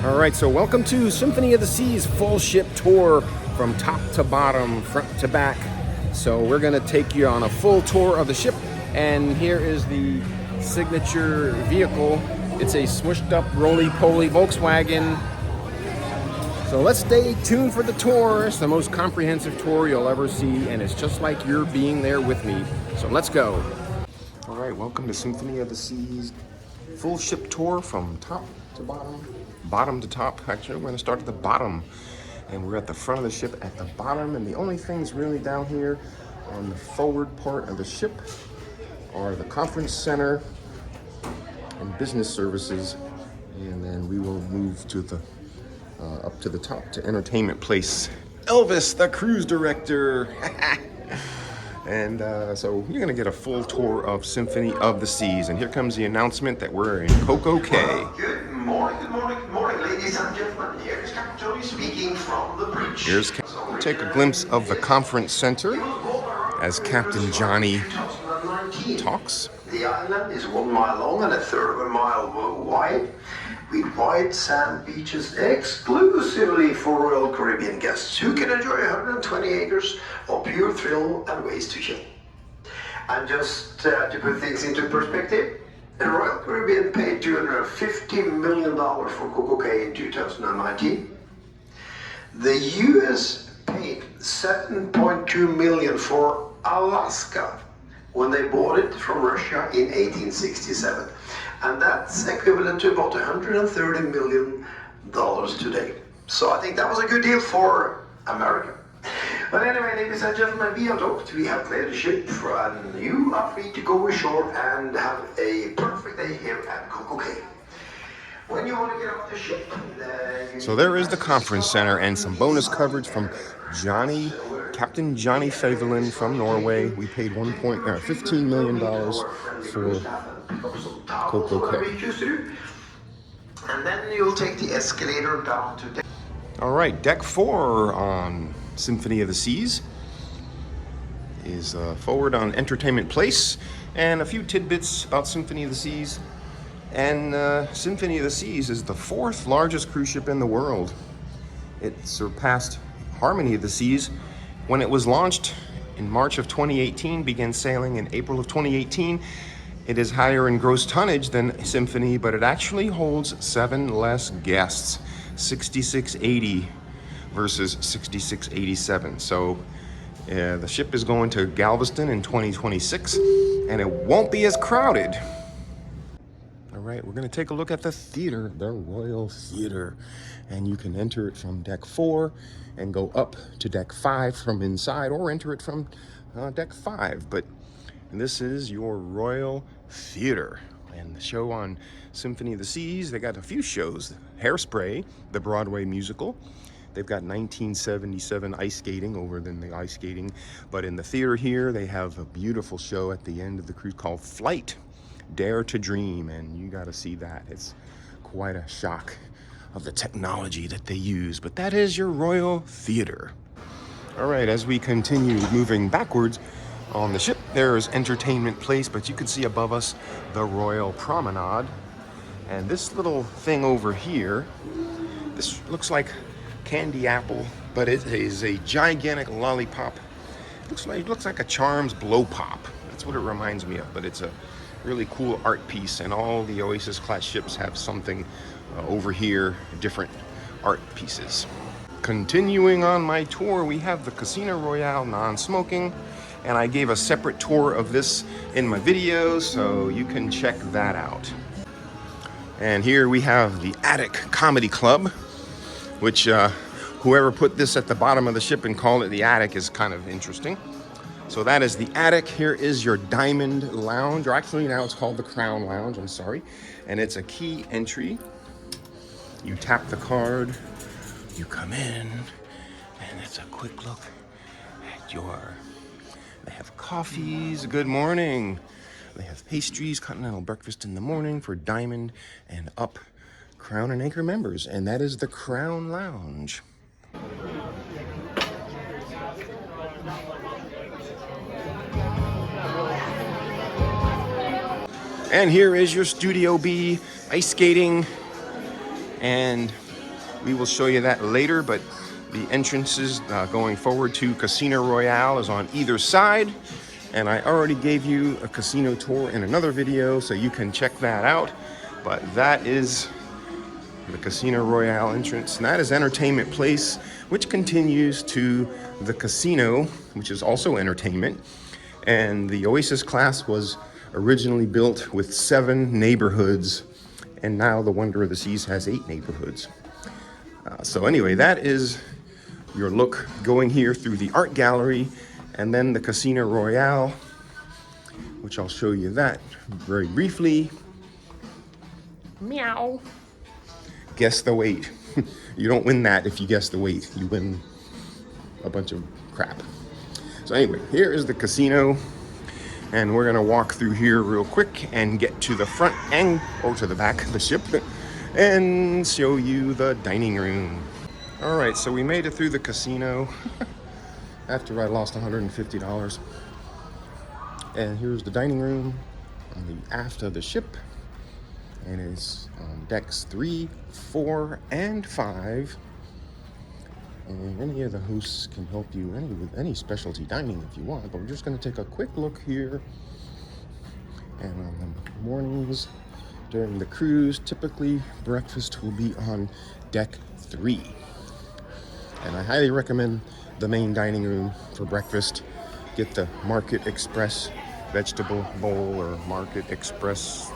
All right, so welcome to Symphony of the Seas full ship tour from top to bottom, front to back. So we're gonna take you on a full tour of the ship, and here is the signature vehicle. It's a smushed up roly-poly Volkswagen. So let's stay tuned for the tour. It's the most comprehensive tour you'll ever see, and it's just like you're being there with me. So let's go. All right, welcome to Symphony of the Seas full ship tour from top to bottom to top. Actually, we're going to start at the bottom, and we're at the front of the ship at the bottom, and the only things really down here on the forward part of the ship are the conference center and business services, and then we will move to the up to the top to entertainment place. Elvis, the cruise director. And so you're gonna get a full tour of Symphony of the Seas. And here comes the announcement that we're in Coco Cay. Good morning, ladies and gentlemen. Here's Captain Tony speaking from the bridge. Take a glimpse of the conference center as Captain Johnny talks. The island is 1 mile long and a third of a mile wide, with white sand beaches exclusively for Royal Caribbean guests who can enjoy 120 acres of pure thrill and ways to chill. And just to put things into perspective, the Royal Caribbean paid $250 million for Coco Cay in 2019. The US paid $7.2 million for Alaska when they bought it from Russia in 1867. And that's equivalent to about $130 million today. So I think that was a good deal for America. But anyway, ladies and gentlemen, we are docked. We have cleared the ship, and you are free to go ashore and have a perfect day here at Coco Cay. When you want to get off the ship, so there is the conference center and some bonus coverage from Captain Johnny Feivelin from Norway. We paid $15 million for Coco Cay. And then you'll take the escalator down to deck. All right, deck 4 on Symphony of the Seas is forward on Entertainment Place, and a few tidbits about Symphony of the Seas. And Symphony of the Seas is the 4th largest cruise ship in the world. It surpassed Harmony of the Seas when it was launched in March of 2018, began sailing in April of 2018. It is higher in gross tonnage than Symphony, but it actually holds 7 less guests, 6680 versus 6687. So the ship is going to Galveston in 2026, and it won't be as crowded. All right, we're going to take a look at the theater, the Royal Theater, and you can enter it from deck 4 and go up to deck 5 from inside, or enter it from deck 5. But this is your Royal Theater, and the show on Symphony of the Seas, they got a few shows. Hairspray, the Broadway musical. They've got 1977 ice skating over than the ice skating. But in the theater here, they have a beautiful show at the end of the cruise called Flight, Dare to Dream, and you got to see that. It's quite a shock of the technology that they use, but that is your Royal Theater. All right, as we continue moving backwards on the ship, there's Entertainment Place, but you can see above us the Royal Promenade. And this little thing over here, this looks like candy apple, but it is a gigantic lollipop. It looks like a Charms blow pop. That's what it reminds me of, but it's a really cool art piece, and all the Oasis-class ships have something over here, different art pieces. Continuing on my tour, we have the Casino Royale non-smoking, and I gave a separate tour of this in my video, so you can check that out. And here we have the Attic Comedy Club, which whoever put this at the bottom of the ship and called it the attic is kind of interesting. So that is the attic. Here is your Diamond Lounge, or actually now it's called the Crown Lounge, I'm sorry. And it's a key entry. You tap the card, you come in, and it's a quick look at they have coffees, good morning. They have pastries, continental breakfast in the morning for Diamond and Up Crown and Anchor members. And that is the Crown Lounge. And here is your Studio B ice skating and we will show you that later, but the entrances going forward to Casino Royale is on either side. And I already gave you a casino tour in another video, so you can check that out. But that is the Casino Royale entrance, and that is Entertainment Place, which continues to the casino, which is also entertainment. And the Oasis-class was originally built with 7 neighborhoods, and now the Wonder of the Seas has 8 neighborhoods. So anyway, that is your look going here through the art gallery, and then the Casino Royale, which I'll show you that very briefly. Meow. Guess the weight. You don't win that if you guess the weight. You win a bunch of crap. So anyway, here is the casino, and we're gonna walk through here real quick and get to the front and or to the back of the ship and show you the dining room. All right, so we made it through the casino after I lost $150. And here's the dining room on the aft of the ship, and it's on decks 3, 4, and 5. And any of the hosts can help you with any specialty dining if you want, but we're just going to take a quick look here. And on the mornings during the cruise, typically breakfast will be on deck 3. And I highly recommend the main dining room for breakfast. Get the Market Express vegetable bowl, or Market Express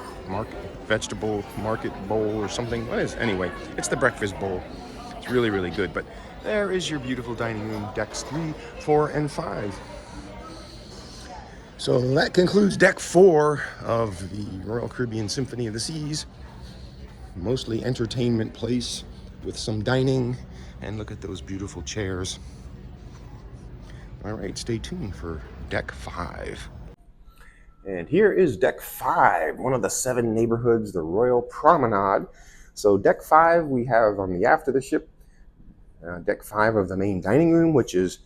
vegetable market bowl or something. What is? Anyway, it's the breakfast bowl. It's really, really good. But there is your beautiful dining room, decks 3, 4, and 5. So that concludes deck 4 of the Royal Caribbean Symphony of the Seas. Mostly entertainment place with some dining, and look at those beautiful chairs. All right, stay tuned for deck 5. And here is deck 5, one of the 7 neighborhoods, the Royal Promenade. So deck 5 we have on the aft of the ship. Deck 5 of the main dining room, which is,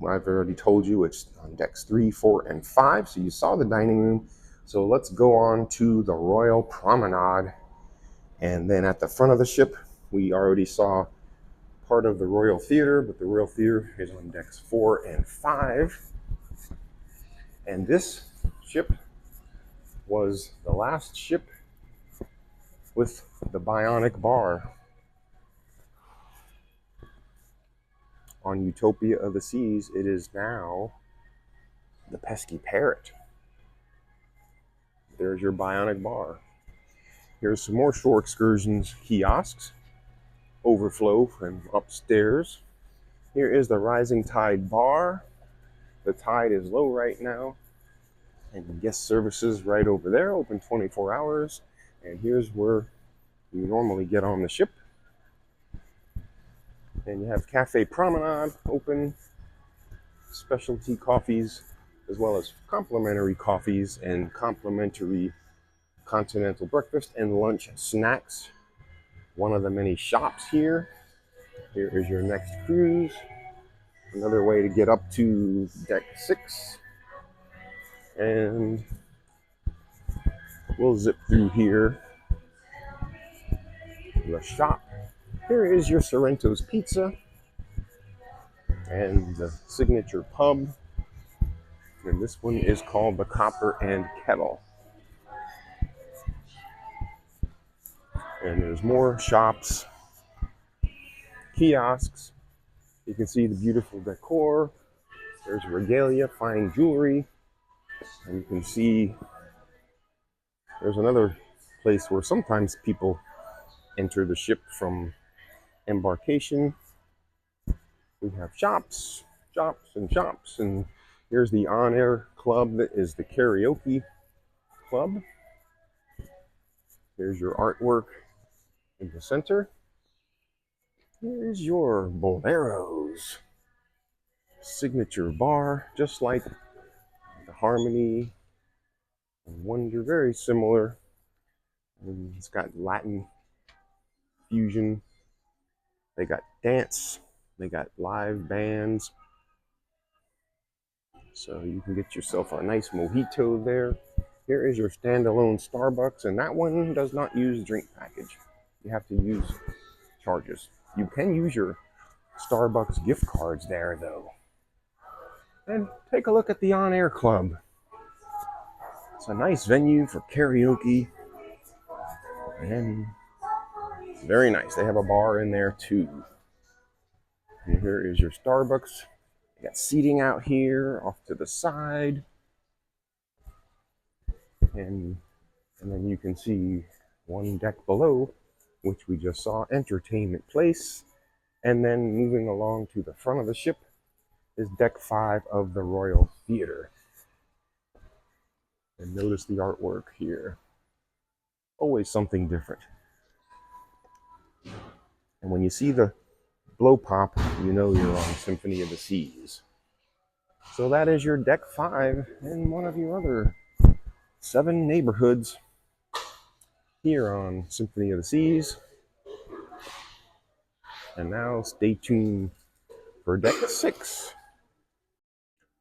well, I've already told you, it's on decks 3, 4, and 5. So you saw the dining room. So let's go on to the Royal Promenade. And then at the front of the ship, we already saw part of the Royal Theater, but the Royal Theater is on decks 4 and 5. And this ship was the last ship with the bionic bar on Utopia of the Seas. It is now the pesky parrot. There's your bionic bar. Here's some more shore excursions kiosks, overflow from upstairs. Here is the Rising Tide bar. The tide is low right now, and guest services right over there, open 24 hours. And here's where you normally get on the ship. And you have Cafe Promenade open, specialty coffees, as well as complimentary coffees and complimentary continental breakfast and lunch snacks. One of the many shops here. Here is your next cruise. Another way to get up to deck 6. And we'll zip through here. The shop. Here is your Sorrento's Pizza and the signature pub. And this one is called the Copper and Kettle. And there's more shops, kiosks. You can see the beautiful decor. There's regalia, fine jewelry. And you can see there's another place where sometimes people enter the ship from embarkation. We have shops, and shops. And here's the on-air club that is the karaoke club. Here's your artwork in the center. Here's your Boleros signature bar, just like the Harmony and Wonder, very similar. And it's got Latin fusion. They got dance. They got live bands. So you can get yourself a nice mojito there. Here is your standalone Starbucks, and that one does not use drink package. You have to use charges. You can use your Starbucks gift cards there though. And take a look at the On Air Club. It's a nice venue for karaoke, and it's very nice. They have a bar in there too. And here is your Starbucks. You got seating out here off to the side, and then you can see one deck below, which we just saw, Entertainment Place. And then moving along to the front of the ship is deck 5 of the Royal Theatre. And notice the artwork here. Always something different. And when you see the blow pop, you know you're on Symphony of the Seas. So that is your deck 5 in one of your other 7 neighborhoods here on Symphony of the Seas. And now stay tuned for deck 6.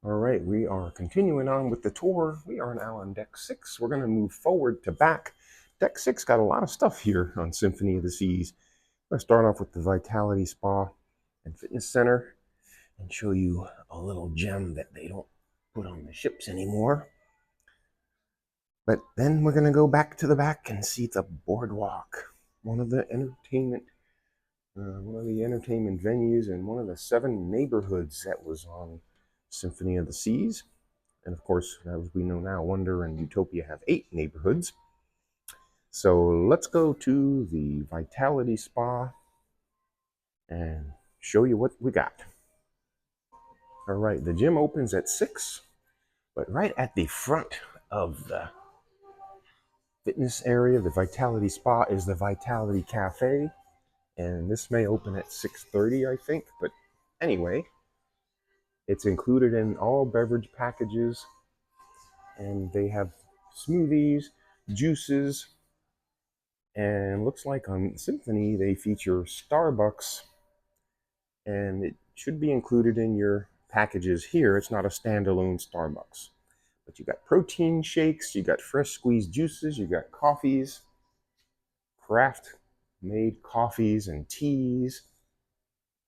All right, we are continuing on with the tour. We are now on deck 6. We're going to move forward to back. Deck 6 got a lot of stuff here on Symphony of the Seas. I'm going to start off with the Vitality Spa and Fitness Center and show you a little gem that they don't put on the ships anymore. But then we're going to go back to the back and see the boardwalk, one of the entertainment venues and one of the 7 neighborhoods that was on Symphony of the Seas. And of course, as we know now, Wonder and Utopia have 8 neighborhoods. So let's go to the Vitality Spa and show you what we got. All right, the gym opens at 6, but right at the front of the fitness area, the Vitality Spa, is the Vitality Cafe. And this may open at 6:30, I think. But anyway, it's included in all beverage packages. And they have smoothies, juices, and looks like on Symphony they feature Starbucks. And it should be included in your packages here. It's not a standalone Starbucks. But you got protein shakes, you got fresh squeezed juices, you got coffees, craft made coffees and teas.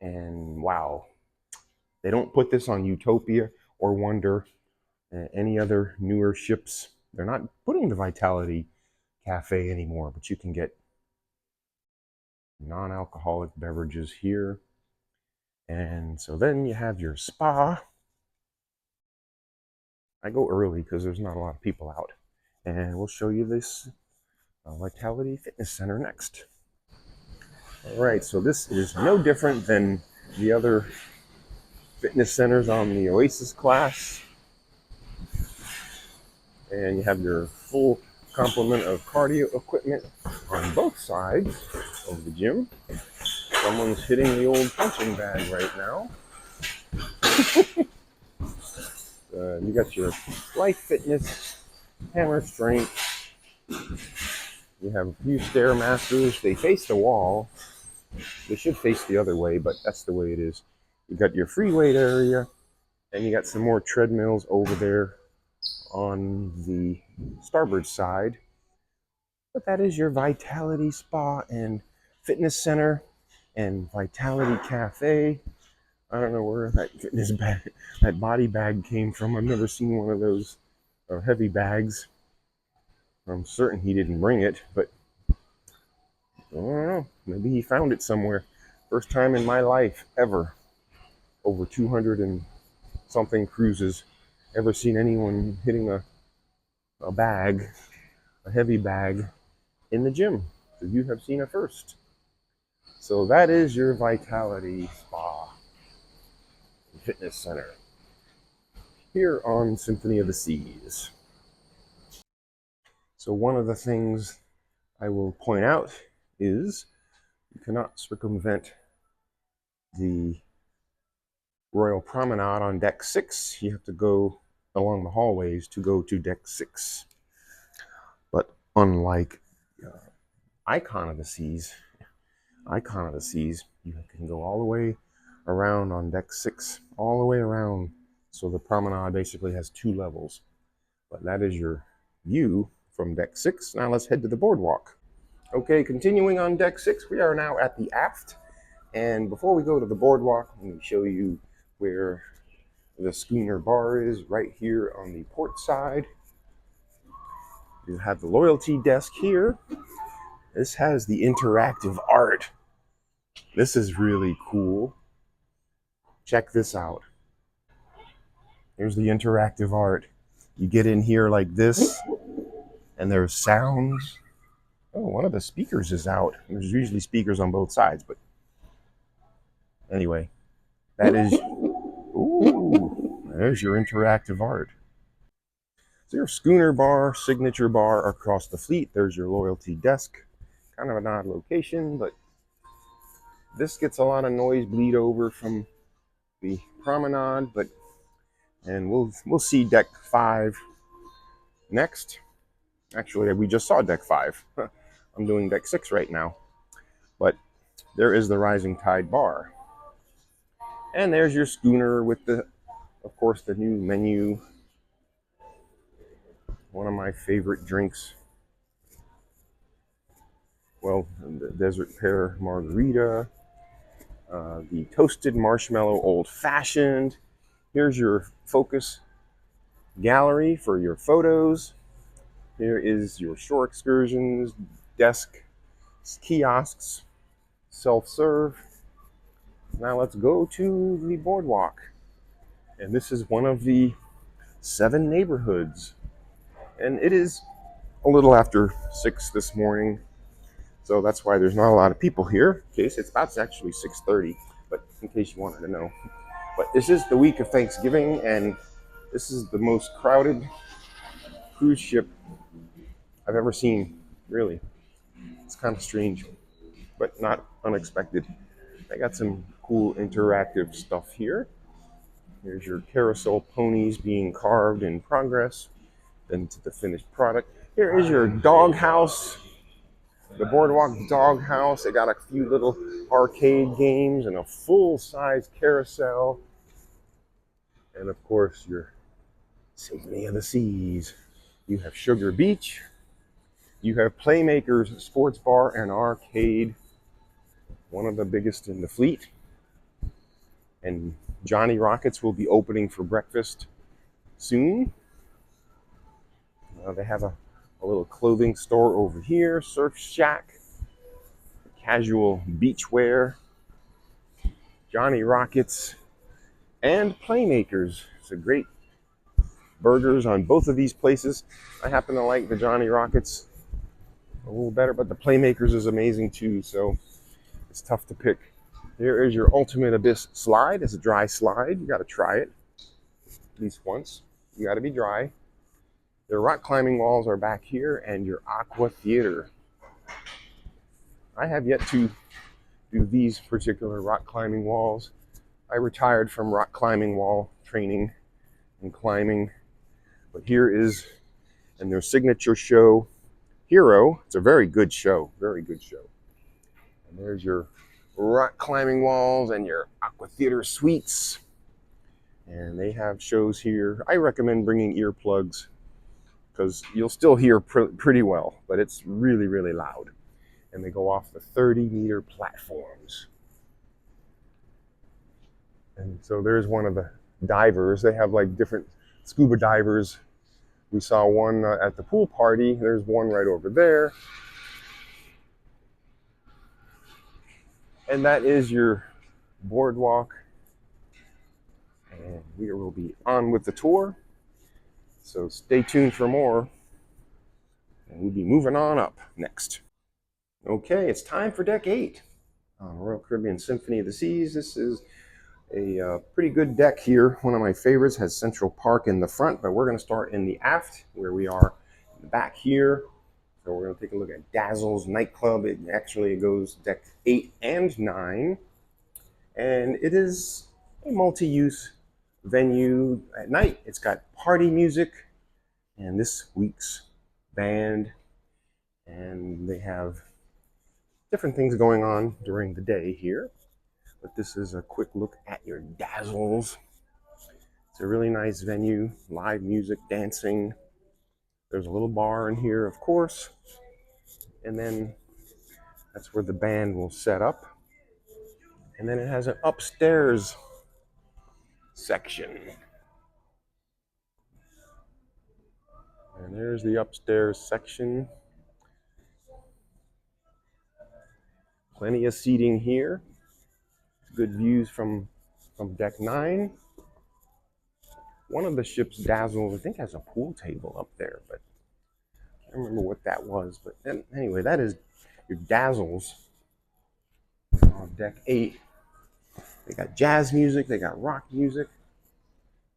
And wow, they don't put this on Utopia or Wonder, any other newer ships. They're not putting the Vitality Cafe anymore, but you can get non-alcoholic beverages here. And so then you have your spa. I go early because there's not a lot of people out. And we'll show you this Vitality Fitness Center next. All right, so this is no different than the other fitness centers on the Oasis-class. And you have your full complement of cardio equipment on both sides of the gym. Someone's hitting the old punching bag right now. You got your Life Fitness, Hammer Strength. You have a few Stairmasters. They face the wall. They should face the other way, but that's the way it is. You got your free weight area, and you got some more treadmills over there on the starboard side. But that is your Vitality Spa and Fitness Center and Vitality Cafe. I don't know where that fitness bag, that body bag came from. I've never seen one of those heavy bags. I'm certain he didn't bring it, but I don't know. Maybe he found it somewhere. First time in my life ever, over 200 and something cruises, ever seen anyone hitting a bag, a heavy bag, in the gym. So you have seen it first. So that is your Vitality Spa and Fitness Center here on Symphony of the Seas. So one of the things I will point out is you cannot circumvent the Royal Promenade on deck 6. You have to go along the hallways to go to deck 6. But unlike Icon of the Seas, you can go all the way around on deck 6, all the way around. So the promenade basically has 2 levels. But that is your view from deck 6. Now let's head to the boardwalk. Okay, continuing on deck 6, we are now at the aft. And before we go to the boardwalk, let me show you where the schooner bar is, right here on the port side. You have the loyalty desk here. This has the interactive art. This is really cool. Check this out. Here's the interactive art. You get in here like this, and there's sounds. Oh, one of the speakers is out. There's usually speakers on both sides, but anyway, that is, ooh, there's your interactive art. So your schooner bar, signature bar across the fleet. There's your loyalty desk. Kind of an odd location, but this gets a lot of noise bleed over from the promenade, and we'll see deck 5 next. Actually, we just saw deck 5. I'm doing deck 6 right now. But there is the Rising Tide bar. And there's your schooner with of course, the new menu. One of my favorite drinks. Well, the Desert Pear Margarita. The Toasted Marshmallow Old Fashioned. Here's your focus gallery for your photos. Here is your shore excursions, desk, kiosks, self-serve. Now let's go to the boardwalk. And this is one of the 7 neighborhoods. And it is a little after 6 this morning. So that's why there's not a lot of people here. In case it's about actually 6:30, but in case you wanted to know. But this is the week of Thanksgiving, and this is the most crowded cruise ship I've ever seen, really. It's kind of strange, but not unexpected. I got some cool interactive stuff here. Here's your carousel ponies being carved in progress, then to the finished product. Here is your dog house, the boardwalk dog house. They got a few little arcade games and a full-size carousel. And of course, your Symphony of the Seas. You have Sugar Beach. You have Playmakers Sports Bar and Arcade, one of the biggest in the fleet. And Johnny Rockets will be opening for breakfast soon. They have a little clothing store over here, Surf Shack, casual beachwear, Johnny Rockets, and Playmakers. It's a great burgers on both of these places. I happen to like the Johnny Rockets a little better, but the Playmakers is amazing too, so it's tough to pick. Here is your Ultimate Abyss slide. It's a dry slide. You got to try it at least once. You got to be dry. The rock climbing walls are back here, and your Aqua Theater. I have yet to do these particular rock climbing walls. I retired from rock climbing wall training and climbing, but here is, and their signature show, Hero. It's a very good show, very good show. And there's your rock climbing walls and your Aqua Theater suites. And they have shows here. I recommend bringing earplugs because you'll still hear pretty well, but it's really, really loud. And they go off the 30-meter platforms. And so there's one of the divers. They have like different scuba divers. We saw one at the pool party. There's one right over there. And that is your boardwalk. And we will be on with the tour. So stay tuned for more. And we'll be moving on up next. Okay, it's time for deck 8 on Royal Caribbean Symphony of the Seas. This is a pretty good deck here. One of my favorites, has Central Park in the front, but we're going to start in the aft where we are back here. So we're going to take a look at Dazzle's nightclub. It actually goes deck 8 and 9. And it is a multi-use venue at night. It's got party music and this week's band. And they have different things going on during the day here. But this is a quick look at your Dazzles. It's a really nice venue, live music, dancing. There's a little bar in here, of course. And then That's where the band will set up. And then it has an upstairs section. And there's the upstairs section. Plenty of seating here. Good views from deck 9. One of the ship's dazzles, I think, has a pool table up there, but I don't remember what that was. But anyway, that is your dazzles on deck 8. They got jazz music, they got rock music.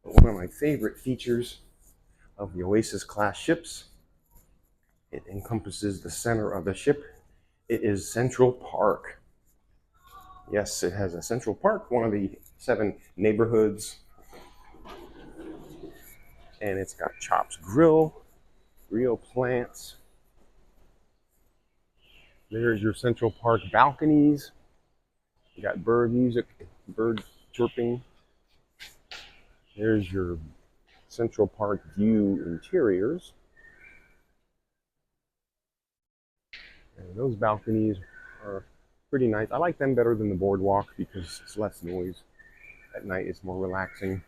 But one of my favorite features of the Oasis-class ships, it encompasses the center of the ship. It is Central Park. Yes, it has a Central Park, one of the 7 neighborhoods. And it's got Chops Grill, real plants. There's your Central Park balconies. You got bird music, bird chirping. There's your Central Park view interiors. And those balconies are pretty nice. I like them better than the boardwalk because it's less noise. At night it's more relaxing.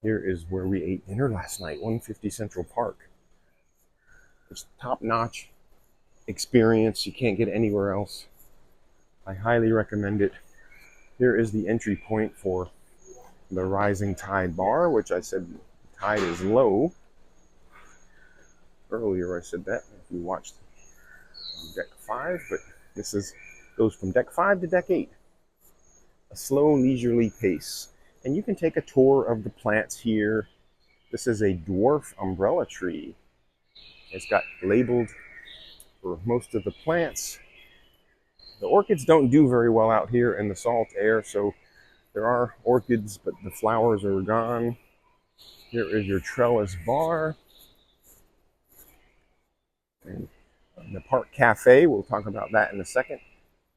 Here is where we ate dinner last night, 150 Central Park. It's top-notch experience. You can't get anywhere else. I highly recommend it. Here is the entry point for the Rising Tide bar, which I said tide is low. Earlier I said that if you watched deck 5, but this goes from deck 5 to deck 8. A slow, leisurely pace. And you can take a tour of the plants here. This is a dwarf umbrella tree. It's got labeled for most of the plants. The orchids don't do very well out here in the salt air, so there are orchids, but the flowers are gone. Here is your trellis bar. And the Park Cafe, we'll talk about that in a second.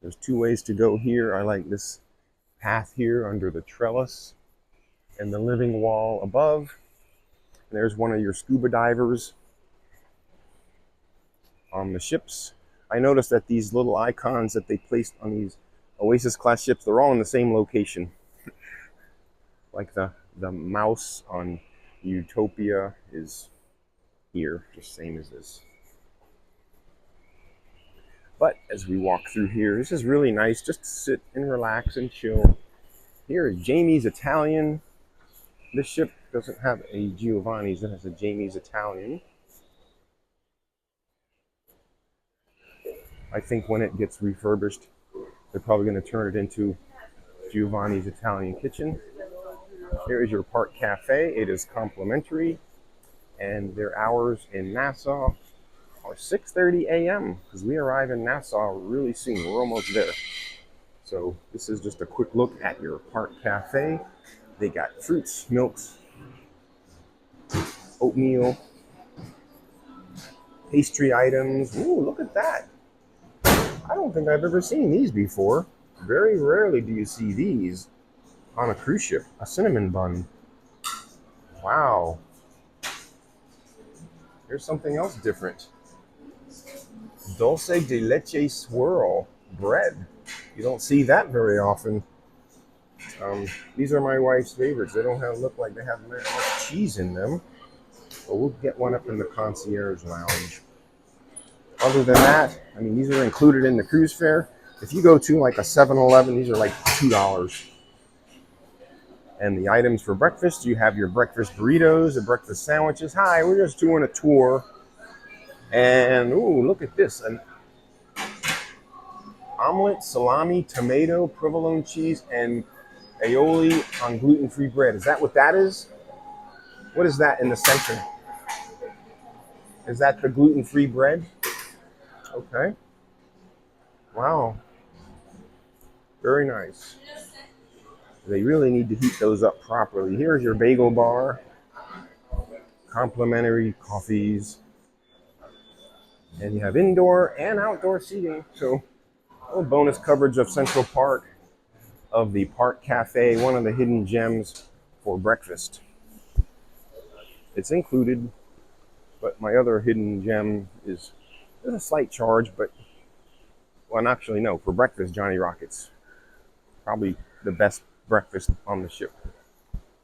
There's 2 ways to go here. I like this path here under the trellis and the living wall above. And there's one of your scuba divers on the ships. I noticed that these little icons that they placed on these Oasis-class ships, they're all in the same location. Like the mouse on Utopia is here, just same as this. But as we walk through here, this is really nice just to sit and relax and chill. Here is Jamie's Italian. This ship doesn't have a Giovanni's, it has a Jamie's Italian. I think when it gets refurbished, they're probably going to turn it into Giovanni's Italian Kitchen. Here is your Park Cafe. It is complimentary, and their hours in Nassau are 6:30 a.m. because we arrive in Nassau really soon. We're almost there. So this is just a quick look at your Park Cafe. They got fruits, milks, oatmeal, pastry items. Ooh, look at that. I don't think I've ever seen these before. Very rarely do you see these on a cruise ship. A cinnamon bun. Wow. Here's something else different. Dulce de leche swirl bread. You don't see that very often. These are my wife's favorites. They don't look like they have much cheese in them. But we'll get one up in the concierge lounge. Other than that, I mean, these are included in the cruise fare. If you go to like a 7-Eleven, these are like $2. And the items for breakfast, you have your breakfast burritos, the breakfast sandwiches. Hi, we're just doing a tour. And, ooh, look at this. An omelet, salami, tomato, provolone cheese, and aioli on gluten-free bread. Is that what that is? What is that in the center? Is that the gluten-free bread? Okay. Wow. Very nice. They really need to heat those up properly. Here's your bagel bar. Complimentary coffees. And you have indoor and outdoor seating. So a little bonus coverage of Central Park, of the Park Cafe, one of the hidden gems for breakfast. It's included, but my other hidden gem is, there's a slight charge, but Well, actually, no. For breakfast, Johnny Rockets. Probably the best breakfast on the ship.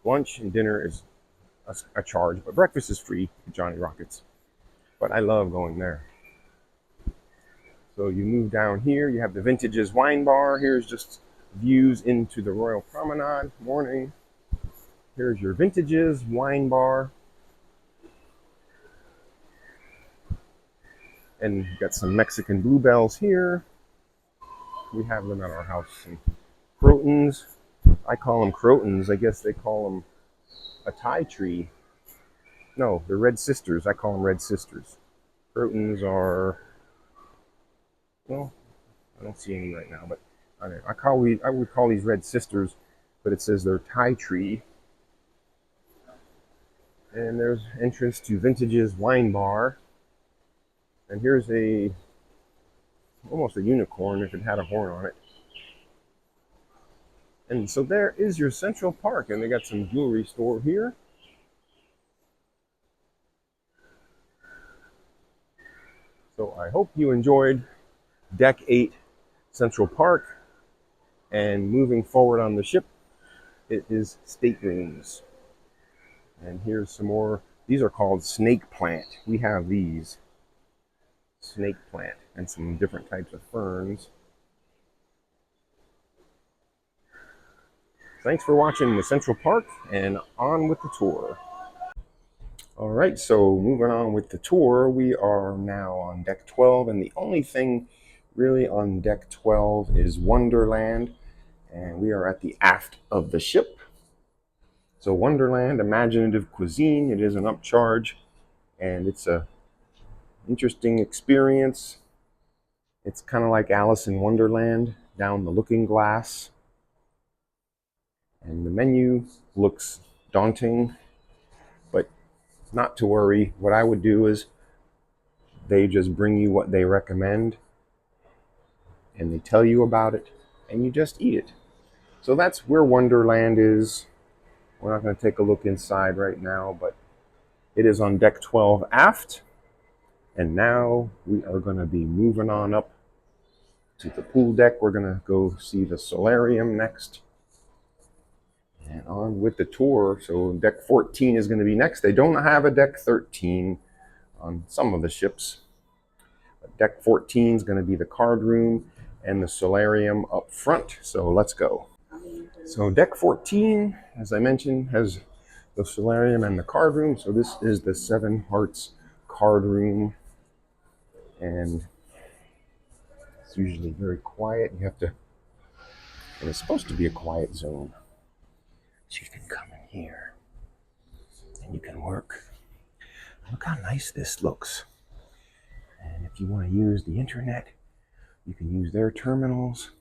Lunch and dinner is a charge, but breakfast is free at Johnny Rockets. But I love going there. So you move down here, you have the Vintages wine bar. Here's just views into the Royal Promenade. Morning. Here's your Vintages wine bar. And you've got some Mexican bluebells here. We have them at our house. And crotons. I call them crotons. I guess they call them a Thai tree. No, they're red sisters. I call them red sisters. Crotons are, well, I don't see any right now, but I would call these red sisters, but it says they're Thai tree. And there's entrance to Vintages wine bar. And here's almost a unicorn if it had a horn on it. And so there is your Central Park, and they got some jewelry store here. So I hope you enjoyed Deck 8 Central Park. And moving forward on the ship, it is staterooms. And here's some more. These are called snake plant. We have these. Snake plant and some different types of ferns. Thanks for watching the Central Park, and on with the tour. All right, so moving on with the tour, we are now on Deck 12, and the only thing really on Deck 12 is Wonderland, and we are at the aft of the ship. So Wonderland, imaginative cuisine. It is an upcharge, and it's a interesting experience. It's kind of like Alice in Wonderland down the looking glass. And the menu looks daunting, but not to worry. What I would do is they just bring you what they recommend and they tell you about it and you just eat it. So that's where Wonderland is. We're not going to take a look inside right now, but it is on Deck 12 aft. And now we are going to be moving on up to the pool deck. We're going to go see the Solarium next. And on with the tour. So Deck 14 is going to be next. They don't have a Deck 13 on some of the ships. But Deck 14 is going to be the card room and the Solarium up front. So let's go. So Deck 14, as I mentioned, has the Solarium and the card room. So this is the Seven Hearts card room. And it's usually very quiet. You have to, and it's supposed to be a quiet zone. So you can come in here and you can work. Look how nice this looks. And if you want to use the internet, you can use their terminals.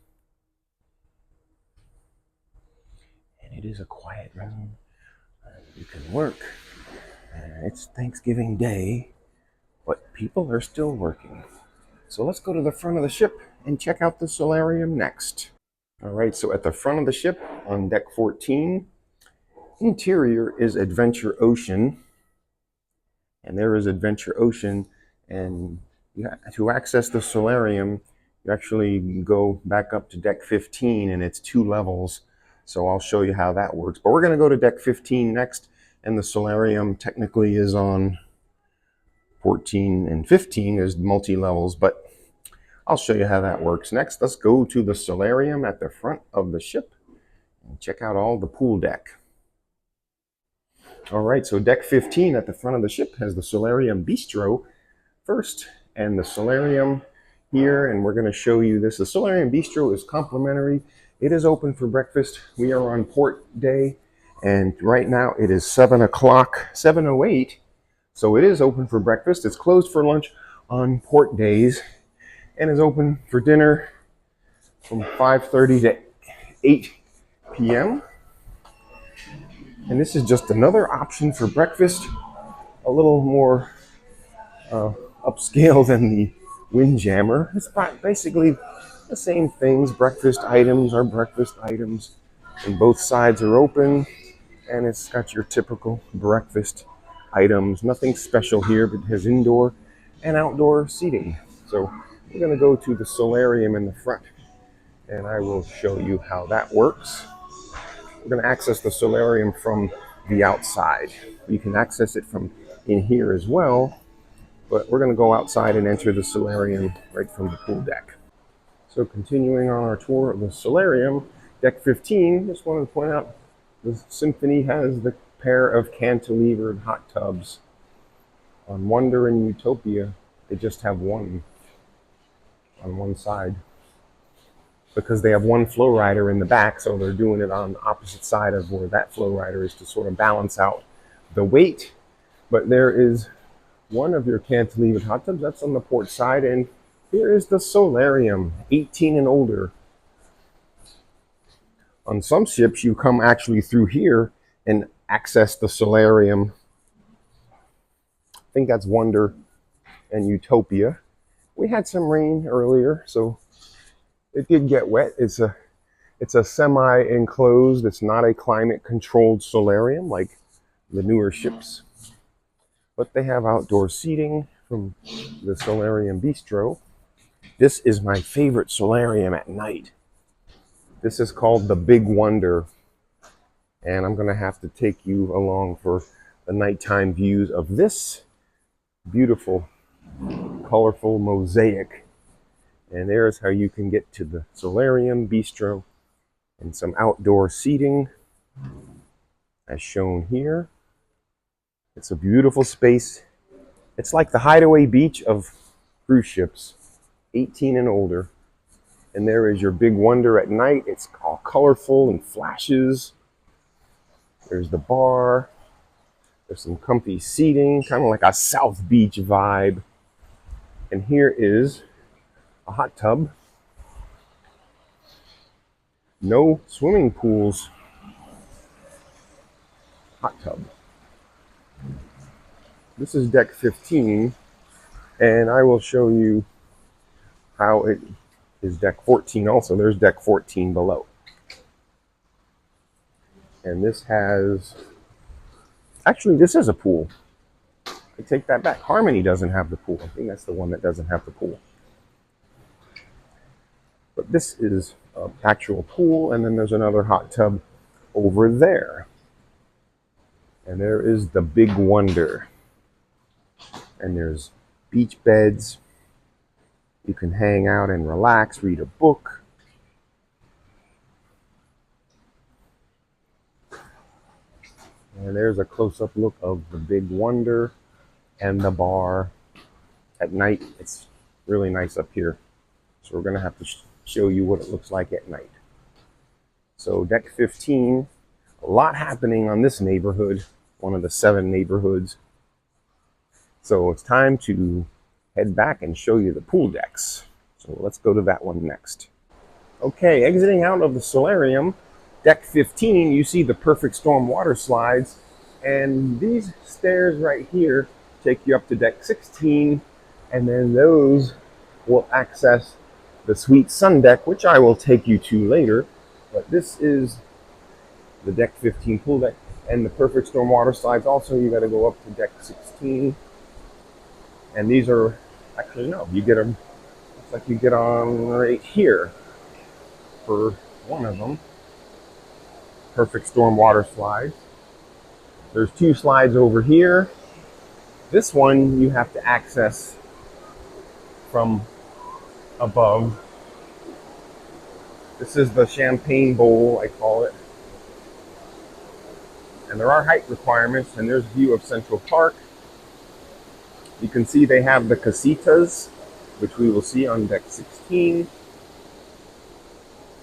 And it is a quiet room. You can work. And it's Thanksgiving Day, but people are still working. So let's go to the front of the ship and check out the Solarium next. All right, so at the front of the ship on Deck 14, interior is Adventure Ocean, and there is Adventure Ocean, and to access the Solarium, you actually go back up to Deck 15, and it's 2 levels, so I'll show you how that works. But we're going to go to Deck 15 next, and the Solarium technically is on 14 and 15 is multi-levels, but I'll show you how that works next. Let's go to the Solarium at the front of the ship and check out all the pool deck. All right, so Deck 15 at the front of the ship has the Solarium Bistro first, and the Solarium here, and we're going to show you this. The Solarium Bistro is complimentary. It is open for breakfast. We are on port day, and right now it is 7 o'clock, 7:08, so it is open for breakfast. It's closed for lunch on port days, and is open for dinner from 5:30 to 8 p.m. And this is just another option for breakfast, a little more upscale than the Windjammer. It's basically the same things. Breakfast items are breakfast items, and both sides are open, and it's got your typical breakfast items. Nothing special here, but it has indoor and outdoor seating. So we're going to go to the solarium in the front, and I will show you how that works. We're going to access the solarium from the outside. You can access it from in here as well, but we're going to go outside and enter the solarium right from the pool deck. So continuing on our tour of the solarium, deck 15, just wanted to point out the Symphony has the pair of cantilevered hot tubs. On Wonder and Utopia, they just have one on one side because they have one flow rider in the back, so they're doing it on the opposite side of where that flow rider is to sort of balance out the weight. But there is one of your cantilevered hot tubs that's on the port side, and here is the solarium, 18 and older. On some ships, you come actually through here and access the solarium. I think that's Wonder and Utopia. We had some rain earlier, so it did get wet. It's a semi-enclosed, it's not a climate-controlled solarium like the newer ships. But they have outdoor seating from the Solarium Bistro. This is my favorite solarium at night. This is called the Big Wonder, and I'm going to have to take you along for the nighttime views of this beautiful, colorful mosaic. And there's how you can get to the Solarium Bistro and some outdoor seating as shown here. It's a beautiful space. It's like the hideaway beach of cruise ships, 18 and older. And there is your Big Wonder at night. It's all colorful and flashes. There's the bar. There's some comfy seating, kind of like a South Beach vibe. And here is a hot tub. No swimming pools. Hot tub. This is deck 15, and I will show you how it is deck 14 also. There's deck 14 below. And this has, actually this is a pool. I take that back. Harmony doesn't have the pool. I think that's the one that doesn't have the pool. But this is an actual pool, and then there's another hot tub over there. And there is the Big Wonder. And there's beach beds. You can hang out and relax, read a book. And there's a close-up look of the Big Wonder and the bar. At night, it's really nice up here. So we're going to have to show you what it looks like at night. So deck 15, a lot happening on this neighborhood, one of the 7 neighborhoods. So it's time to head back and show you the pool decks. So let's go to that one next. Okay, exiting out of the solarium, deck 15, you see the Perfect Storm water slides. And these stairs right here take you up to deck 16. And then those will access the sweet sundeck, which I will take you to later. But this is the deck 15 pool deck. And the Perfect Storm water slides also, you got to go up to deck 16. And these are, actually no, you get them, looks like you get on right here for one of them. Perfect Storm water slide. There's 2 slides over here. This one you have to access from above. This is the champagne bowl, I call it. And there are height requirements, and there's a view of Central Park. You can see they have the casitas, which we will see on deck 16.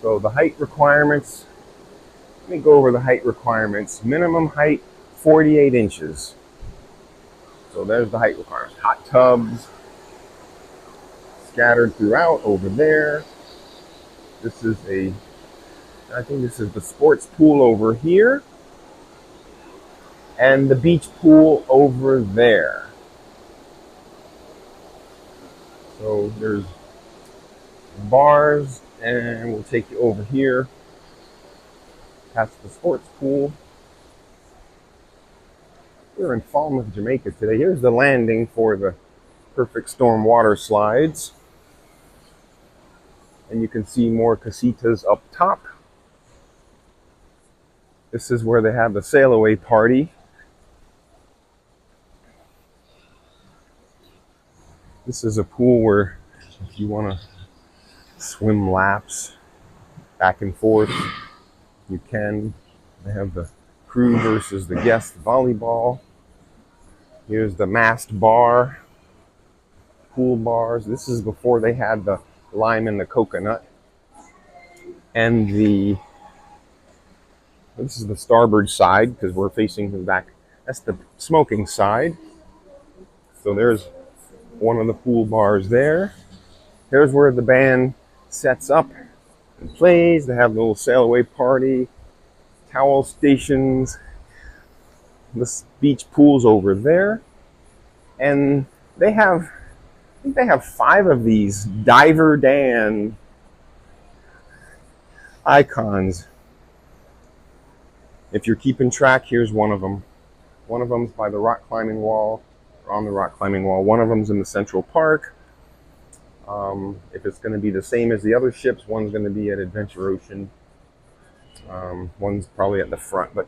So the height requirements, let me go over the height requirements. Minimum height, 48 inches. So there's the height requirements. Hot tubs scattered throughout over there. This is I think this is the sports pool over here. And the beach pool over there. So there's bars, and we'll take you over here past the sports pool. We're in Falmouth, Jamaica today. Here's the landing for the Perfect Storm water slides. And you can see more casitas up top. This is where they have the sail away party. This is a pool where if you want to swim laps back and forth, you can. They have the crew versus the guest volleyball. Here's the masked bar, pool bars. This is before they had the lime and the coconut. And this is the starboard side because we're facing the back. That's the smoking side. So there's one of the pool bars there. Here's where the band sets up and plays. They have a little sail away party, towel stations. This beach pool's over there. And I think they have 5 of these Diver Dan icons. If you're keeping track, here's one of them. One of them's by the rock climbing wall, or on the rock climbing wall. One of them's in the Central Park. If it's going to be the same as the other ships, one's going to be at Adventure Ocean. One's probably at the front, but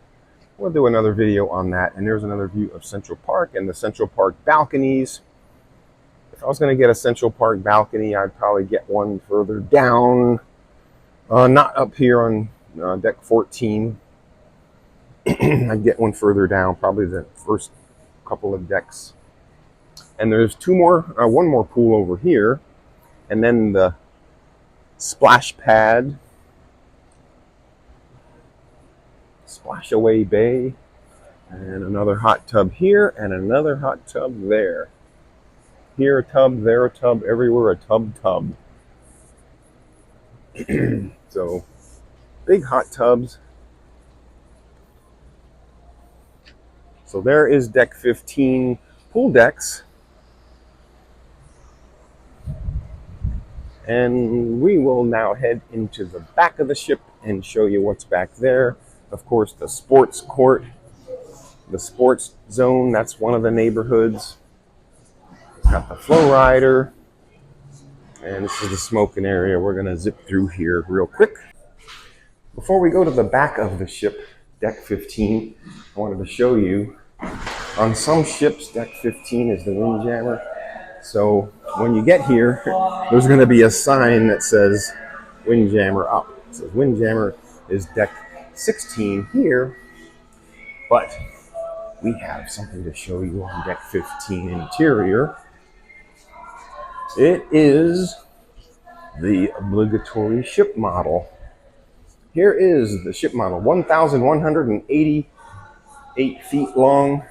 we'll do another video on that. And there's another view of Central Park and the Central Park balconies. If I was going to get a Central Park balcony, I'd probably get one further down. Not up here on deck 14. I'd get one further down, probably the first couple of decks. And there's one more pool over here. And then the splash pad, splash away bay, and another hot tub here, and another hot tub there. Here a tub, there a tub, everywhere a tub. So, big hot tubs. So there is deck 15 pool decks. And we will now head into the back of the ship and show you what's back there. Of course, the sports court, the sports zone, that's one of the neighborhoods. It's got the flow rider. And this is the smoking area. We're going to zip through here real quick. Before we go to the back of the ship, deck 15, I wanted to show you, on some ships, deck 15 is the Windjammer. So when you get here, there's going to be a sign that says Windjammer up. It says Windjammer is deck 16 here, but we have something to show you on deck 15 interior. It is the obligatory ship model. Here is the ship model, 1,188 feet long,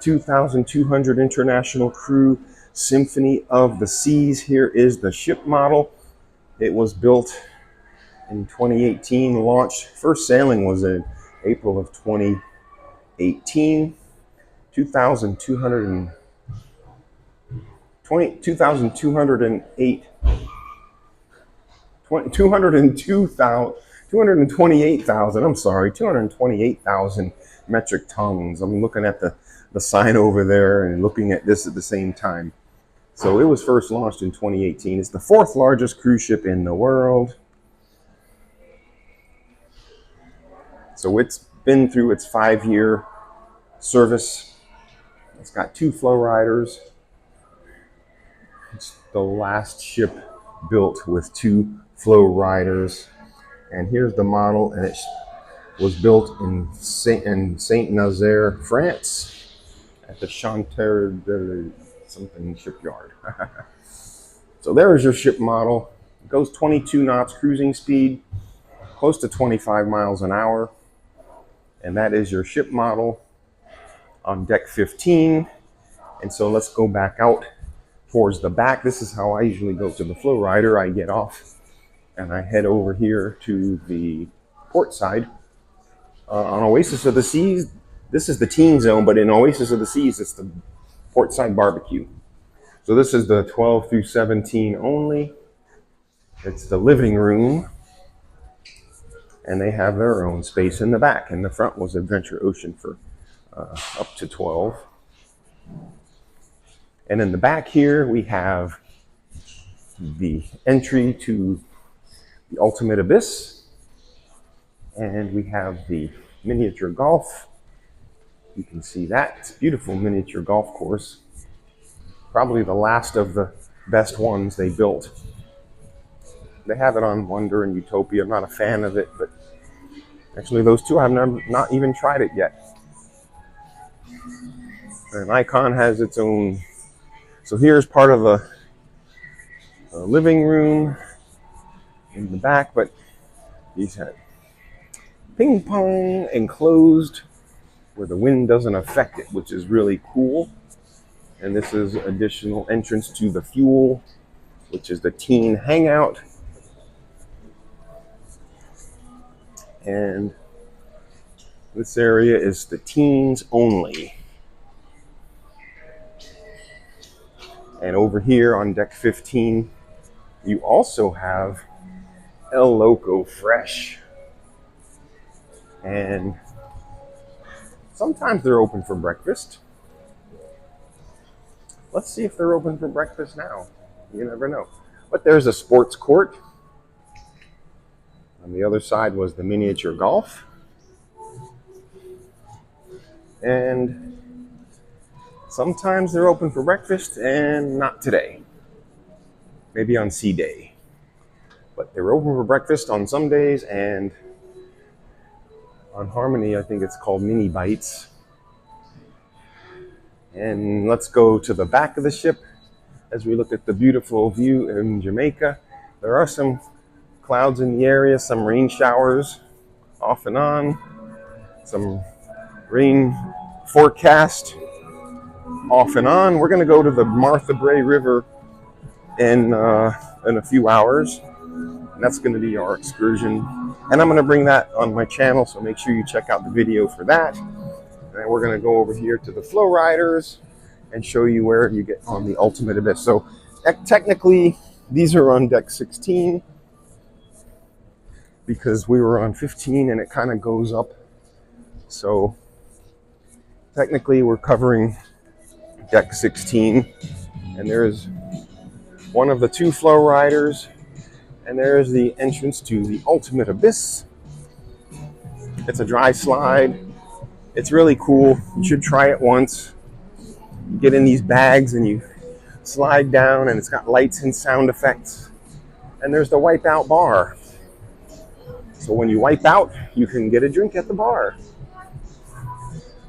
2,200 international crew, Symphony of the Seas. Here is the ship model. It was built in 2018, launched. First sailing was in April of 2018. 2,208 228,000 metric tons. I'm looking at the sign over there and looking at this at the same time. So it was first launched in 2018. It's the 4th largest cruise ship in the world. So it's been through its 5-year service. It's got 2 flow riders. It's the last ship built with 2 flow riders. And here's the model, and it was built in Saint-Nazaire, France, at the Chantier de something shipyard. So there is your ship model. It goes 22 knots cruising speed, close to 25 miles an hour. And that is your ship model on deck 15. And so let's go back out towards the back. This is how I usually go to the flow rider. I get off and I head over here to the port side. On Oasis of the Seas, this is the teen zone, but in Oasis of the Seas, it's the port side barbecue. So this is the 12 through 17 only. It's the living room. And they have their own space in the back. And the front was Adventure Ocean for up to 12. And in the back here, we have the entry to the ultimate abyss. And we have the miniature golf. You can see that. It's a beautiful miniature golf course. Probably the last of the best ones they built. They have it on Wonder and Utopia. I'm not a fan of it, but actually those two I've not even tried it yet. And Icon has its own. So here's part of the living room in the back, but these have ping pong enclosed where the wind doesn't affect it, which is really cool. And this is additional entrance to the fuel, which is the teen hangout. And this area is the teens only. And over here on deck 15, you also have El Loco Fresh. And sometimes they're open for breakfast. Let's see if they're open for breakfast now. You never know. But there's a sports court. On the other side was the miniature golf. And sometimes they're open for breakfast, and not today. Maybe on C day. But they're open for breakfast on some days, and on Harmony, I think it's called Mini Bites. And let's go to the back of the ship as we look at the beautiful view in Jamaica. There are some clouds in the area, some rain showers off and on, some rain forecast off and on. We're going to go to the Martha Brae River in a few hours. And that's going to be our excursion. And I'm going to bring that on my channel, so make sure you check out the video for that. And we're going to go over here to the flow riders and show you where you get on the ultimate abyss. So technically, these are on deck 16 because we were on 15 and it kind of goes up. So technically, we're covering deck 16. And there's one of the two flow riders. And there's the entrance to the ultimate abyss. It's a dry slide. It's really cool. You should try it once. You get in these bags and you slide down, and it's got lights and sound effects. And there's the wipe out bar. So when you wipe out, you can get a drink at the bar.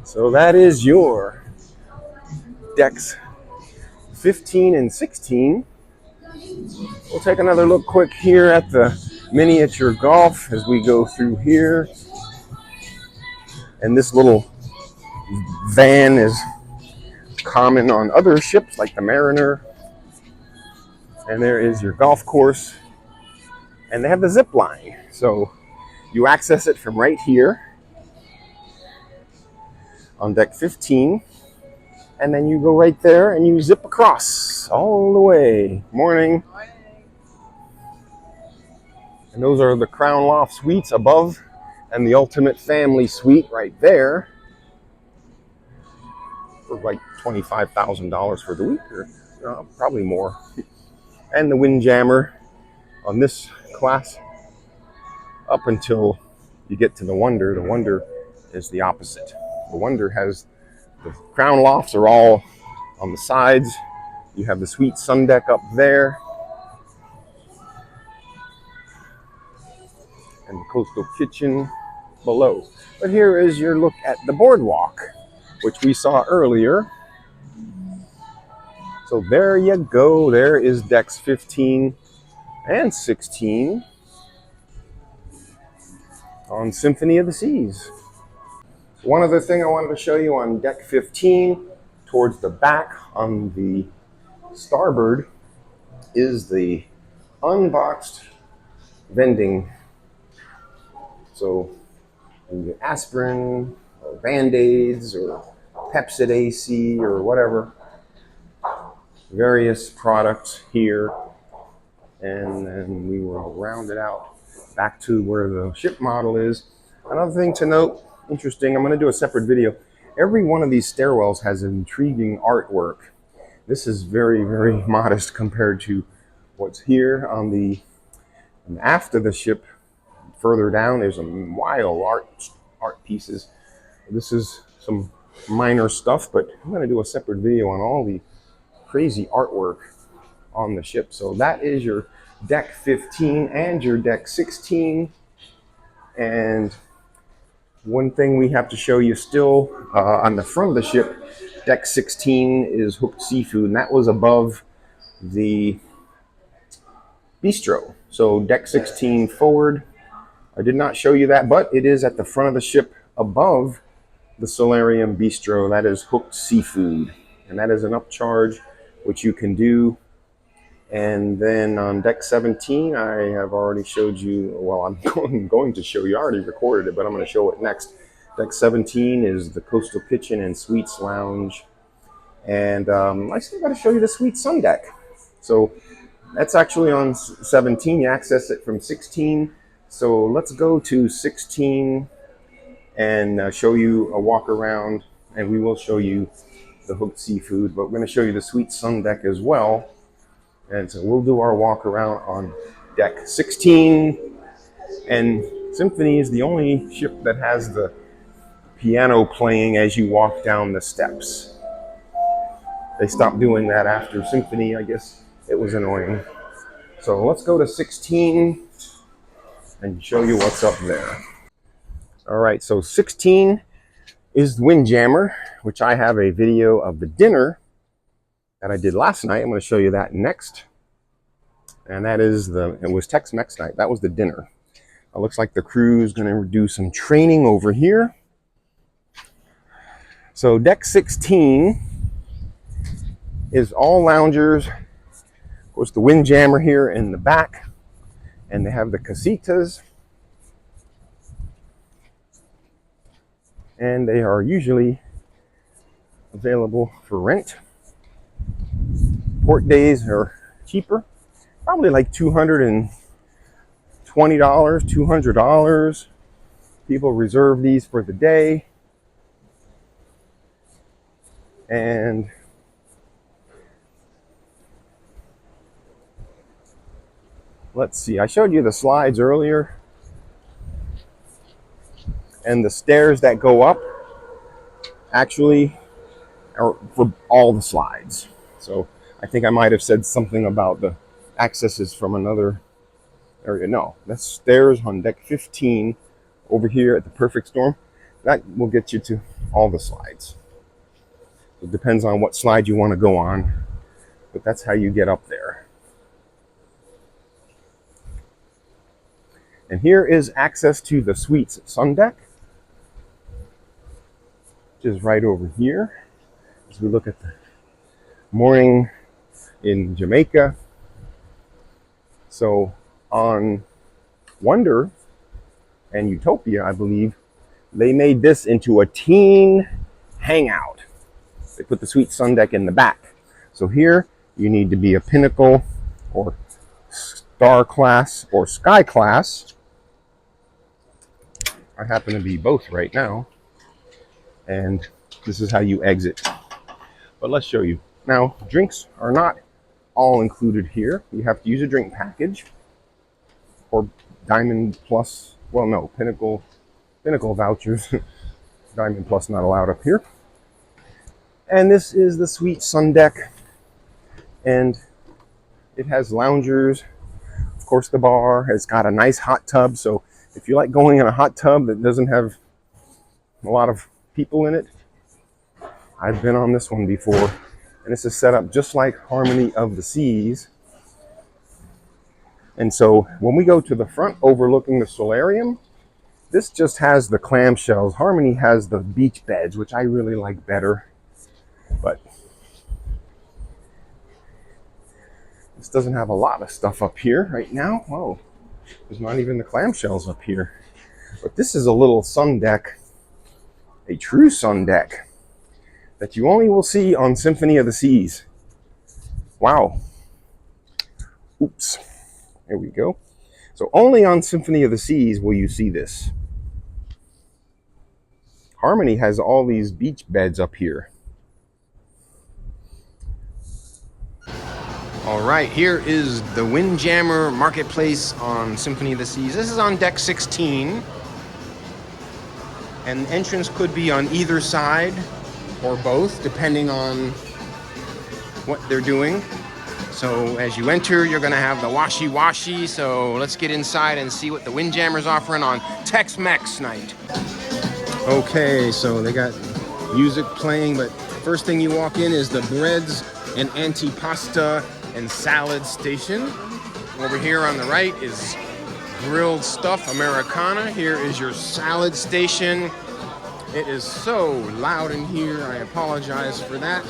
So that is your decks 15 and 16. We'll take another look quick here at the miniature golf as we go through here. And this little van is common on other ships like the Mariner. And there is your golf course. And they have the zip line. So you access it from right here on deck 15. And then you go right there and you zip across all the way. Morning. And those are the Crown Loft suites above, and the Ultimate Family Suite right there for like $25,000 for the week, or probably more. And the Windjammer on this class up until you get to the Wonder. The Wonder is the opposite. The Wonder has the Crown Lofts are all on the sides. You have the sweet sundeck up there. And the coastal kitchen below. But here is your look at the boardwalk, which we saw earlier. So there you go. There is decks 15 and 16 on Symphony of the Seas. One other thing I wanted to show you on deck 15, towards the back on the starboard, is the unboxed vending. So aspirin or Band-Aids or Pepsid AC or whatever, various products here. And then we will round it out back to where the ship model is. Another thing to note, interesting, I'm going to do a separate video. Every one of these stairwells has intriguing artwork. This is very, very modest compared to what's here on the And after the ship, further down, there's some wild art pieces. This is some minor stuff, but I'm going to do a separate video on all the crazy artwork on the ship. So that is your deck 15 and your deck 16. And one thing we have to show you still on the front of the ship, deck 16 is hooked seafood, and that was above the bistro. So deck 16 forward, I did not show you that, but it is at the front of the ship above the Solarium bistro. That is hooked seafood, and that is an upcharge, which you can do. And then on deck 17, I have already showed you, well, I'm going to show you, I already recorded it, but I'm going to show it next. Deck 17 is the Coastal Kitchen and Suites Lounge. And I still got to show you the Suite Sundeck. So that's actually on 17. You access it from 16. So let's go to 16 and show you a walk around. And we will show you the hooked seafood, but we're going to show you the Suite Sundeck as well. And so we'll do our walk around on deck 16. And Symphony is the only ship that has the piano playing as you walk down the steps. They stopped doing that after Symphony. I guess it was annoying. So let's go to 16 and show you what's up there. All right, so 16 is Windjammer, which I have a video of the dinner that I did last night. I'm going to show you that next. And that is it was Tex-Mex night. That was the dinner. It looks like the crew is going to do some training over here. So deck 16 is all loungers. Of course, the Windjammer here in the back. And they have the casitas. And they are usually available for rent. Port days are cheaper, probably like $220, $200. People reserve these for the day. And let's see, I showed you the slides earlier. And the stairs that go up actually are for all the slides. So I think I might have said something about the accesses from another area. No, that's stairs on deck 15 over here at the Perfect Storm. That will get you to all the slides. It depends on what slide you want to go on, but that's how you get up there. And here is access to the Suites Sundeck, which is right over here. As we look at the morning in Jamaica. So on Wonder and Utopia, I believe, they made this into a teen hangout. They put the Suite Sundeck in the back. So here you need to be a Pinnacle or Star class or Sky class. I happen to be both right now. And this is how you exit. But let's show you. Now, drinks are not all included here. You have to use a drink package or Diamond Plus. Well, no, Pinnacle vouchers. Diamond Plus not allowed up here. And this is the Suite Sundeck. And it has loungers. Of course, the bar has got a nice hot tub. So if you like going in a hot tub that doesn't have a lot of people in it, I've been on this one before. And this is set up just like Harmony of the Seas. And so when we go to the front overlooking the Solarium, this just has the clamshells. Harmony has the beach beds, which I really like better. But this doesn't have a lot of stuff up here right now. Oh, there's not even the clamshells up here. But this is a little sun deck, a true sun deck that you only will see on Symphony of the Seas. Wow. Oops. There we go. So only on Symphony of the Seas will you see this. Harmony has all these beach beds up here. All right, here is the Windjammer Marketplace on Symphony of the Seas. This is on deck 16. And entrance could be on either side or both, depending on what they're doing. So as you enter, you're gonna have the washy-washy. So let's get inside and see what the Windjammer's offering on Tex-Mex night. Okay, so they got music playing, but first thing you walk in is the breads and antipasta and salad station. Over here on the right is grilled stuff Americana. Here is your salad station. It is so loud in here, I apologize for that.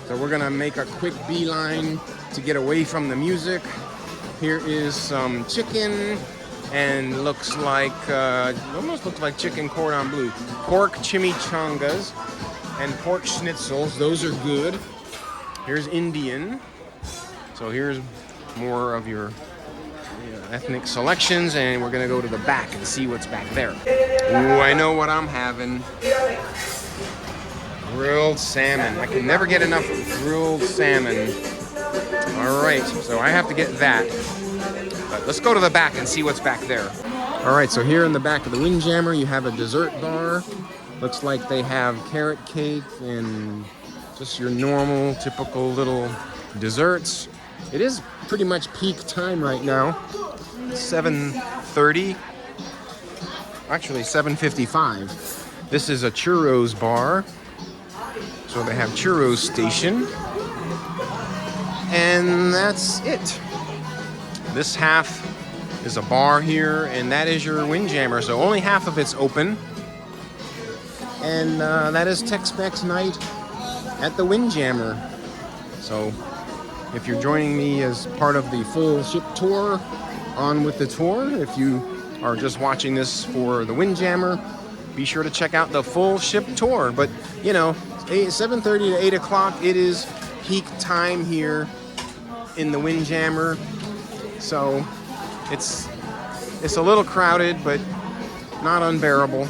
So we're gonna make a quick beeline to get away from the music. Here is some chicken and looks like, almost looks like chicken cordon bleu. Pork chimichangas and pork schnitzels, those are good. Here's Indian. So here's more of your ethnic selections, and we're gonna go to the back and see what's back there. Ooh, I know what I'm having. Grilled salmon. I can never get enough grilled salmon. All right, so I have to get that. But let's go to the back and see what's back there. All right, so here in the back of the Windjammer, you have a dessert bar. Looks like they have carrot cake and just your normal, typical little desserts. It is pretty much peak time right now. 7:30, actually 7:55. This is a churros bar. So they have churros station. And that's it. This half is a bar here, and that is your Windjammer. So only half of it's open. And that is Tex-Mex night at the Windjammer. So if you're joining me as part of the full ship tour, on with the tour. If you are just watching this for the Windjammer, be sure to check out the full ship tour. But you know, 7:30 to 8 o'clock, it is peak time here in the Windjammer. So it's a little crowded, but not unbearable.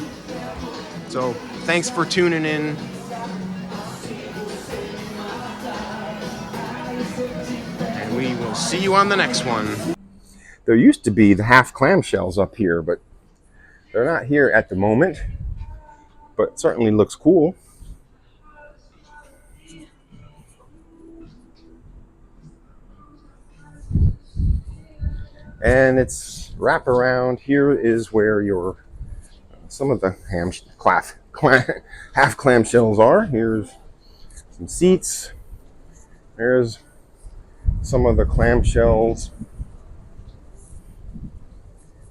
So thanks for tuning in. And we will see you on the next one. There used to be the half clamshells up here, but they're not here at the moment. But it certainly looks cool. And it's wrap around. Here is where your some of the half clamshells are. Here's some seats. There's some of the clamshells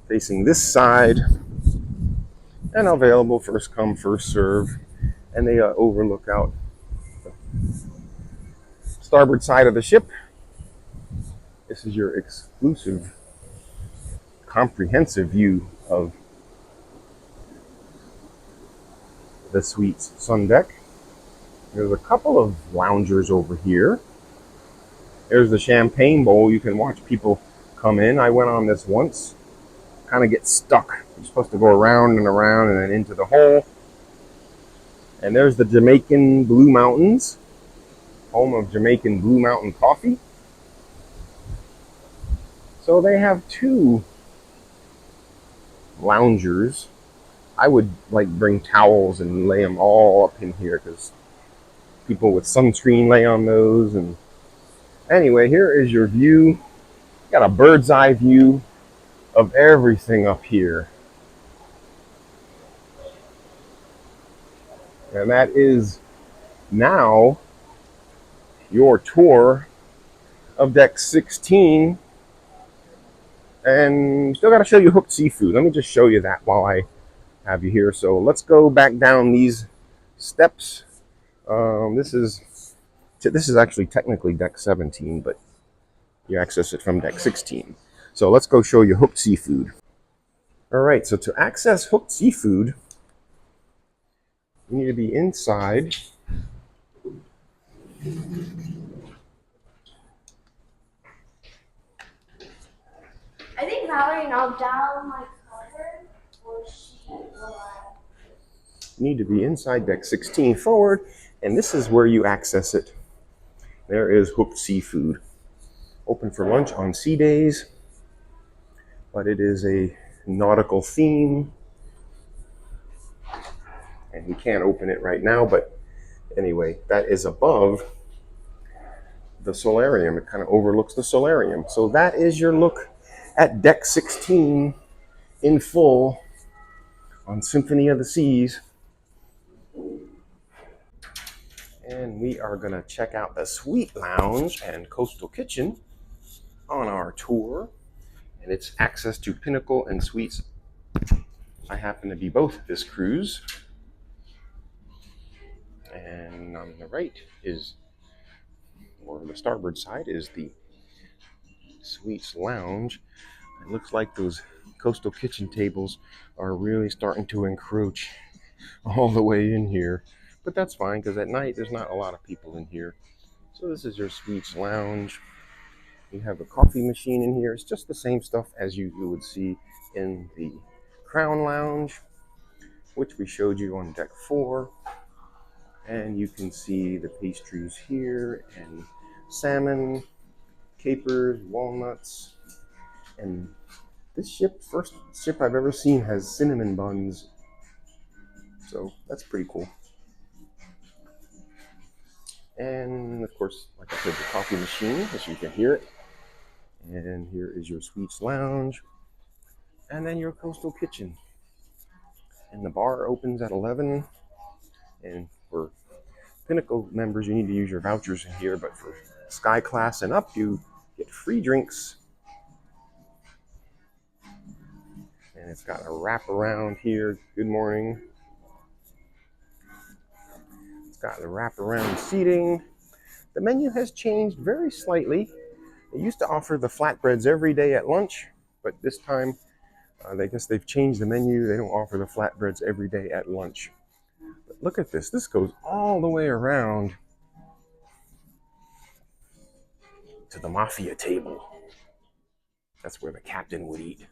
facing this side, and available first come first serve. And they overlook out the starboard side of the ship. This is your exclusive, comprehensive view of the suite's sun deck. There's a couple of loungers over here. There's the champagne bowl. You can watch people come in. I went on this once. Kind of get stuck. You're supposed to go around and around and then into the hole. And there's the Jamaican Blue Mountains, home of Jamaican Blue Mountain coffee. So they have two loungers. I would like bring towels and lay them all up in here because people with sunscreen lay on those. And anyway, here is your view. Got a bird's eye view of everything up here. And that is now your tour of deck 16. And still got to show you hooked seafood. Let me just show you that while I have you here. So let's go back down these steps. This is actually technically deck 17, but you access it from deck 16. So let's go show you hooked seafood. All right, so to access hooked seafood, you need to be inside. I think Valerie knocked down my cover, or she will. You need to be inside deck 16 forward, and this is where you access it. There is hooked seafood. open for lunch on sea days, but it is a nautical theme, and we can't open it right now. But anyway, that is above the solarium. It kind of overlooks the solarium. So that is your look at deck 16 in full on Symphony of the Seas. And we are going to check out the Suite Lounge and Coastal Kitchen on our tour. And it's access to Pinnacle and Suites. I happen to be both this cruise. And on the right is, or the starboard side, is the Suites Lounge. It looks like those Coastal Kitchen tables are really starting to encroach all the way in here. But that's fine, because at night there's not a lot of people in here. So this is your Suites Lounge. You have a coffee machine in here. It's just the same stuff as you would see in the Crown Lounge, which we showed you on deck 4. And you can see the pastries here, and salmon, capers, walnuts. And this ship, first ship I've ever seen, has cinnamon buns. So that's pretty cool. And of course, like I said, the coffee machine, as you can hear it. And here is your Suites Lounge. And then your Coastal Kitchen. And the bar opens at 11. And for Pinnacle members, you need to use your vouchers in here. But for Sky Class and up, you get free drinks. And it's got a wrap around here. Good morning. It's got the wraparound seating. The menu has changed very slightly. It used to offer the flatbreads every day at lunch, but this time, I guess they've changed the menu. They don't offer the flatbreads every day at lunch. But look at this. This goes all the way around to the mafia table. That's where the captain would eat.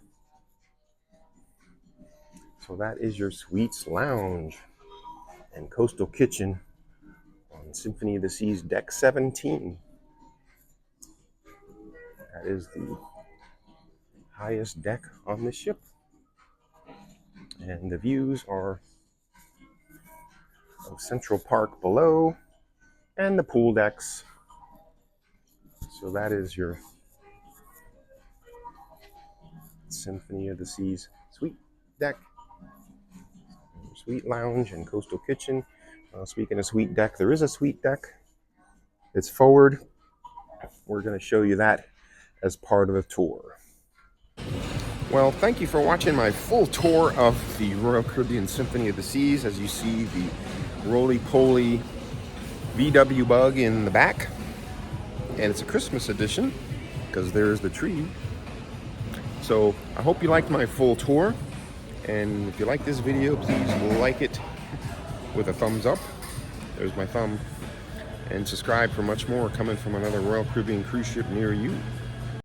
So that is your Suites Lounge and Coastal Kitchen on Symphony of the Seas deck 17. That is the highest deck on the ship. And the views are of Central Park below and the pool decks. So that is your Symphony of the Seas suite deck, Suite Lounge and Coastal Kitchen. Speaking of suite deck, there is a suite deck. It's forward. We're going to show you that as part of the tour. Well, thank you for watching my full tour of the Royal Caribbean Symphony of the Seas. As you see, the roly-poly VW bug in the back. And it's a Christmas edition, because there's the tree. So I hope you liked my full tour. And if you like this video, please like it with a thumbs up. There's my thumb. And subscribe for much more coming from another Royal Caribbean cruise ship near you.